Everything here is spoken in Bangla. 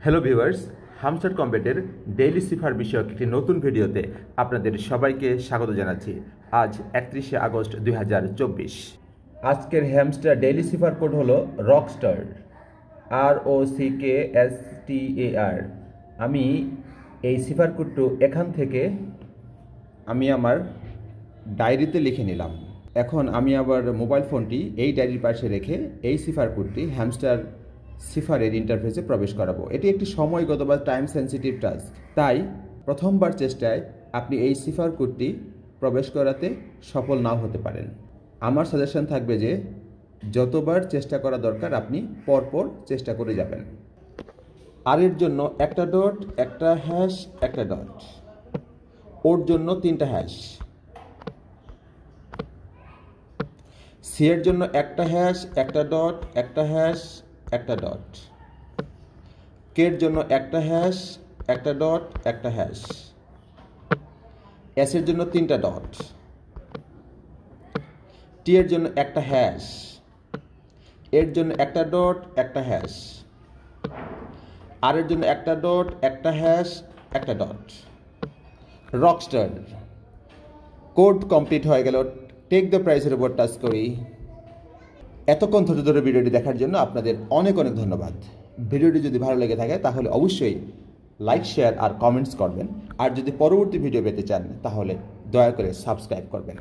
হ্যালো ভিউয়ার্স, হামস্টার কম্বেটের ডেইলি সিফার বিষয়ক একটি নতুন ভিডিওতে আপনাদের সবাইকে স্বাগত জানাচ্ছি। আজ 31শে আগস্ট 2024। আজকের হ্যামস্টার ডেইলি সিফার কোড হলো রকস্টার, ROCKSTAR। আমি এই সিফার কোডটি এখান থেকে আমি আমার ডায়েরিতে লিখে নিলাম। এখন আমি আবার মোবাইল ফোনটি এই ডায়েরির পাশে রেখে এই সিফার কোডটি হ্যামস্টার সিফারের ইন্টারফেসে প্রবেশ করাবো। এটি একটি সময়গত বা টাইম সেন্সিটিভ টাস্ক, তাই প্রথমবার চেষ্টায় আপনি এই সিফার কোডটি প্রবেশ করাতে সফল নাও হতে পারেন। আমার সাজেশন থাকবে যে যতবার চেষ্টা করা দরকার আপনি পরপর চেষ্টা করে যাবেন। আর এর জন্য একটা ডট, একটা হ্যাশ, একটা ডট। ওর জন্য 3টা হ্যাশ। সি এর জন্য একটা হ্যাশ, একটা ডট, একটা হ্যাশ, একটা ডট। কে এর জন্য একটা হ্যাশ, একটা ডট, একটা হ্যাশ। এস এর জন্য 3টা ডট। টি এর জন্য একটা হ্যাশ, এর জন্য একটা ডট, একটা হ্যাশ। আর এর জন্য একটা ডট, একটা হ্যাশ, একটা ডট। রকস্টার কোড কমপ্লিট হয়ে গেল। টেক দ্য প্রাইসের উপর টাচ করি। এতক্ষণ ধৈর্য ধরে ভিডিওটি দেখার জন্য আপনাদের অনেক অনেক ধন্যবাদ। ভিডিওটি যদি ভালো লেগে থাকে তাহলে অবশ্যই লাইক, শেয়ার আর কমেন্টস করবেন। আর যদি পরবর্তী ভিডিও পেতে চান তাহলে দয়া করে সাবস্ক্রাইব করবেন।